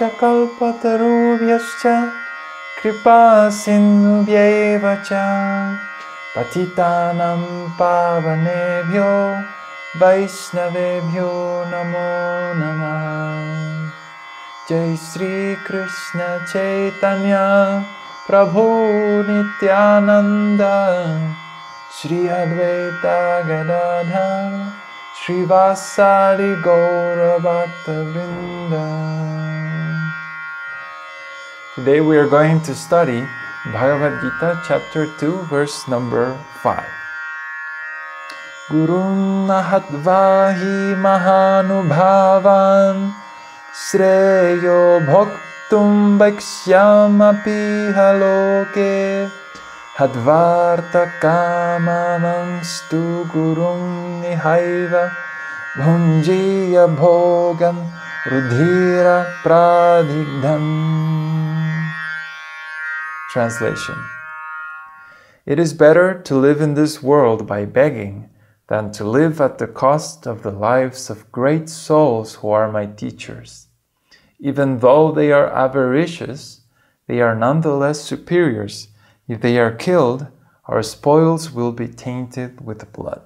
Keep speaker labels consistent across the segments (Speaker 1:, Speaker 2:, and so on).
Speaker 1: Vaishyascha kalpatarubhyascha kripa sindhubhyeva cha patitanam pavanebhyo vaishnavebhyo namo namaha. Jai Shri Krishna Chaitanya Prabhu Nityananda Shri Advaita Gadadhar Shri Vasari Gaura Bhakta Vrinda. Today we are going to study Bhagavad-gītā chapter 2 verse number 5. Gurun Nahatvahi Mahanubhavan Shreyo Bhaktum Bhakshyamapi Haloke Hadvarta Kamanangstu Gurum Nihaiva Bhunjiya Bhogam Rudhira Pradigdham. Translation. It is better to live in this world by begging than to live at the cost of the lives of great souls who are my teachers. Even though they are avaricious, they are nonetheless superiors. If they are killed, our spoils will be tainted with blood.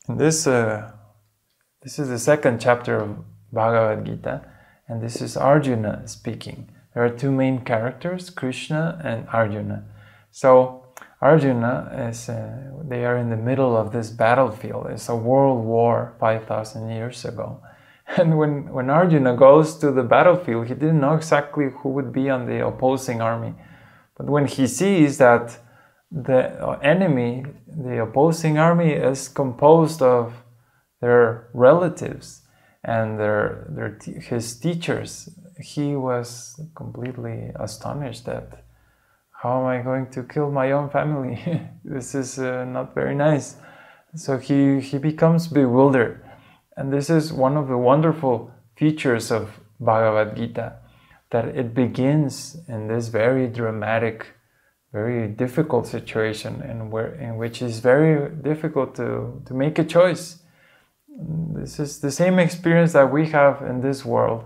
Speaker 1: And this is the second chapter of Bhagavad-gītā, and this is Arjuna speaking. There are two main characters, Krishna and Arjuna. So Arjuna is, they are in the middle of this battlefield. It's a world war 5,000 years ago. And when Arjuna goes to the battlefield, he didn't know exactly who would be on the opposing army. But when he sees that the enemy, the opposing army, is composed of their relatives and his teachers, he was completely astonished that, how am I going to kill my own family? This is not very nice. So he becomes bewildered. And this is one of the wonderful features of Bhagavad-gītā, that it begins in this very dramatic, very difficult situation in which it's very difficult to make a choice. This is the same experience that we have in this world.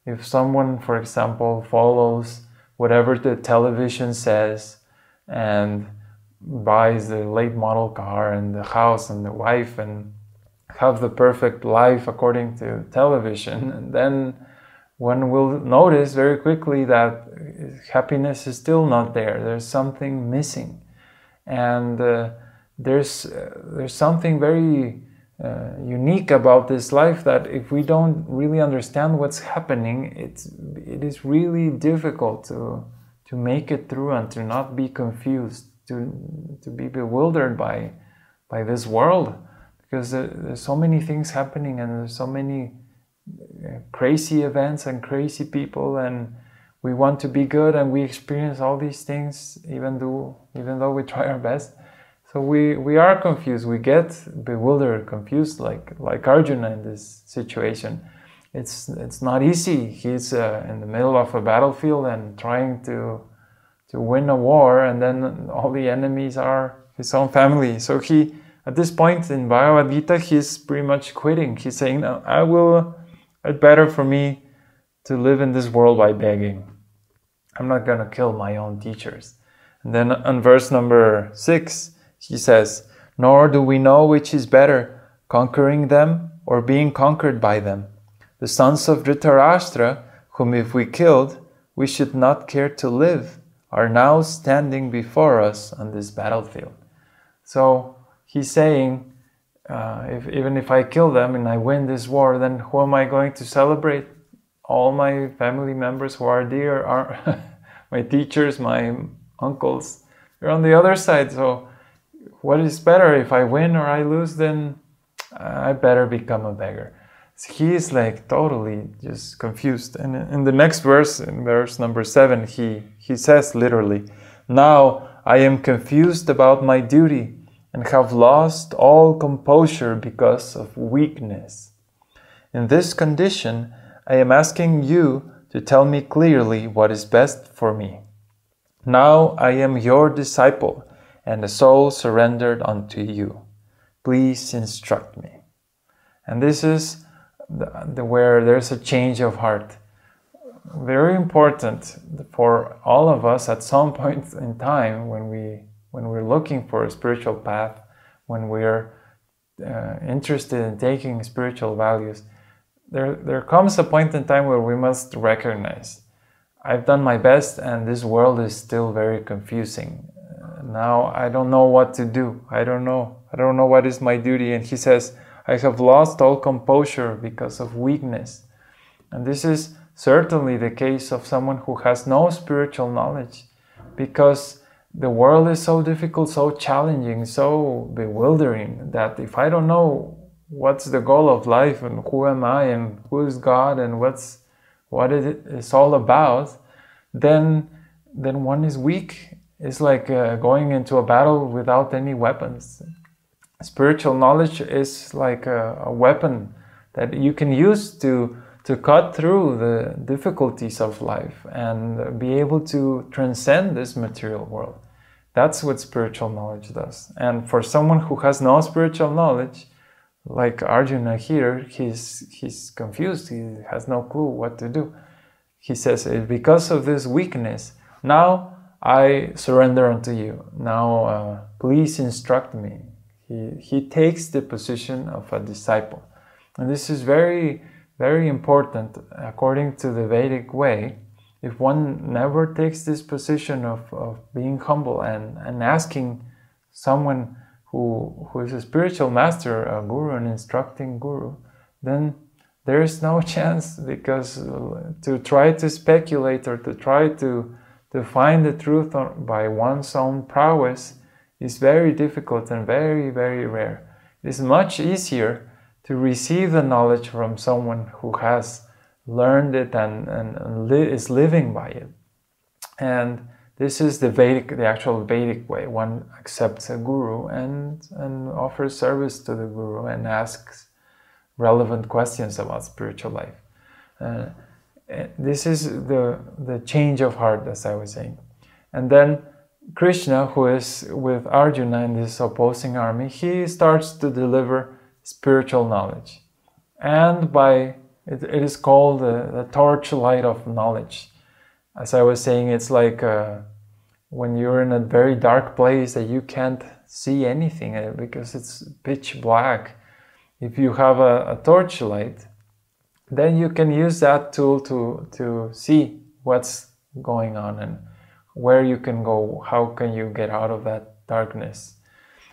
Speaker 1: If someone, for example, follows whatever the television says and buys the late model car and the house and the wife and have the perfect life according to television, and then one will notice very quickly that happiness is still not there. There's something missing, and there's something very unique about this life, that if we don't really understand what's happening, it is really difficult to make it through and to not be confused, to be bewildered by this world, because there's so many things happening and there's so many crazy events and crazy people, and we want to be good and we experience all these things even though we try our best. So we are confused, we get bewildered, confused, like Arjuna in this situation. It's not easy. He's in the middle of a battlefield and trying to win a war, and then all the enemies are his own family. So he, at this point in Bhagavad-gītā, he's pretty much quitting. He's saying, no, it's better for me to live in this world by begging. I'm not going to kill my own teachers. And then on verse number 6, he says, nor do we know which is better, conquering them or being conquered by them. The sons of Dhritarashtra, whom if we killed, we should not care to live, are now standing before us on this battlefield. So he's saying, even if I kill them and I win this war, then who am I going to celebrate? All my family members who are dear, are my teachers, my uncles, they're on the other side. So what is better, if I win or I lose? Then I better become a beggar. So he is like totally just confused. And in the next verse, in verse number 7, he says literally, now I am confused about my duty and have lost all composure because of weakness. In this condition, I am asking you to tell me clearly what is best for me. Now I am your disciple and a soul surrendered unto you. Please instruct me. And this is where there's a change of heart. Very important for all of us at some point in time when we're looking for a spiritual path, when we're interested in taking spiritual values. There comes a point in time where we must recognize, I've done my best and this world is still very confusing. Now I don't know what to do. I don't know what is my duty. And he says, I have lost all composure because of weakness. And this is certainly the case of someone who has no spiritual knowledge, because the world is so difficult, so challenging, so bewildering, that if I don't know what's the goal of life and who am I and who is God and what it is all about, then one is weak. It's like going into a battle without any weapons. Spiritual knowledge is like a weapon that you can use to cut through the difficulties of life and be able to transcend this material world. That's what spiritual knowledge does. And for someone who has no spiritual knowledge, like Arjuna here, he's confused. He has no clue what to do. He says, because of this weakness, now I surrender unto you. Now please instruct me. He takes the position of a disciple. And this is very, very important according to the Vedic way. If one never takes this position of being humble and asking someone who is a spiritual master, a guru, an instructing guru, then there is no chance, because to try to speculate or to try to find the truth by one's own prowess is very difficult and very, very rare. It is much easier to receive the knowledge from someone who has learned it and is living by it. And this is the actual Vedic way. One accepts a guru and offers service to the guru and asks relevant questions about spiritual life. This is the change of heart, as I was saying. And then Krishna, who is with Arjuna in this opposing army, he starts to deliver spiritual knowledge. And it is called the torchlight of knowledge. As I was saying, it's like when you're in a very dark place that you can't see anything because it's pitch black. If you have a torchlight, then you can use that tool to see what's going on and where you can go, how can you get out of that darkness.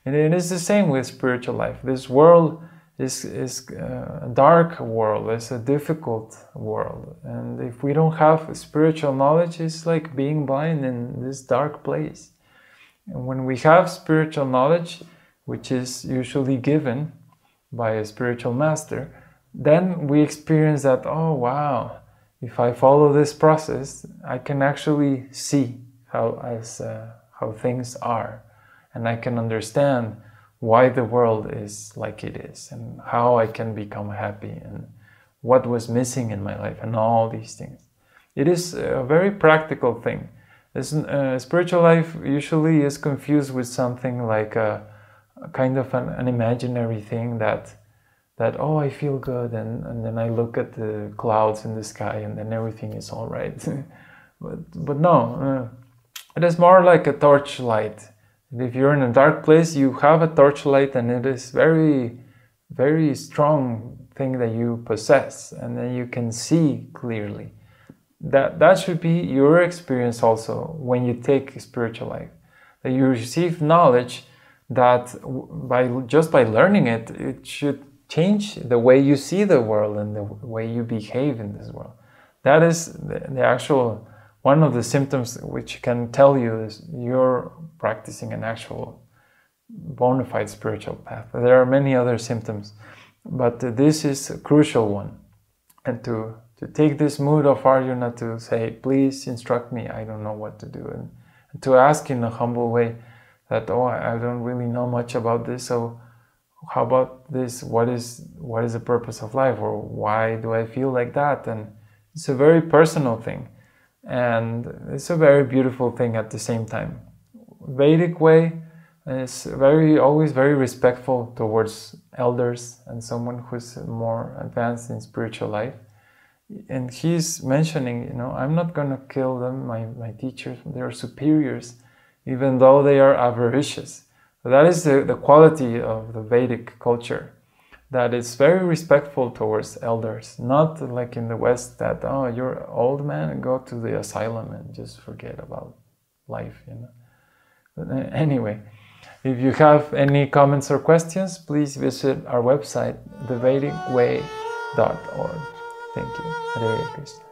Speaker 1: And it is the same with spiritual life. This world is a dark world, it's a difficult world. And if we don't have spiritual knowledge, it's like being blind in this dark place. And when we have spiritual knowledge, which is usually given by a spiritual master, then we experience that, oh wow, if I follow this process, I can actually see how things are, and I can understand why the world is like it is, and how I can become happy, and what was missing in my life, and all these things. It is a very practical thing. Spiritual life usually is confused with something like a kind of an imaginary thing that oh, I feel good, and then I look at the clouds in the sky, and then everything is all right. but no, it is more like a torchlight. If you're in a dark place, you have a torchlight, and it is very, very strong thing that you possess, and then you can see clearly. That should be your experience also when you take spiritual life. That you receive knowledge that just by learning it, it should change the way you see the world and the way you behave in this world. That is the actual one of the symptoms which can tell you is you're practicing an actual bona fide spiritual path. There are many other symptoms, but this is a crucial one. And to take this mood of Arjuna to say, please instruct me, I don't know what to do. And to ask in a humble way that, oh, I don't really know much about this, so how about this? What is the purpose of life? Or why do I feel like that? And it's a very personal thing. And it's a very beautiful thing at the same time. Vedic way, is always very respectful towards elders and someone who's more advanced in spiritual life. And he's mentioning, you know, I'm not going to kill them, my teachers, they are superiors, even though they are avaricious. So that is the quality of the Vedic culture, that is very respectful towards elders, not like in the West that, oh, you're an old man and go to the asylum and just forget about life, you know. But anyway, if you have any comments or questions, please visit our website, thevedikway.org. Thank you. Hare Krishna.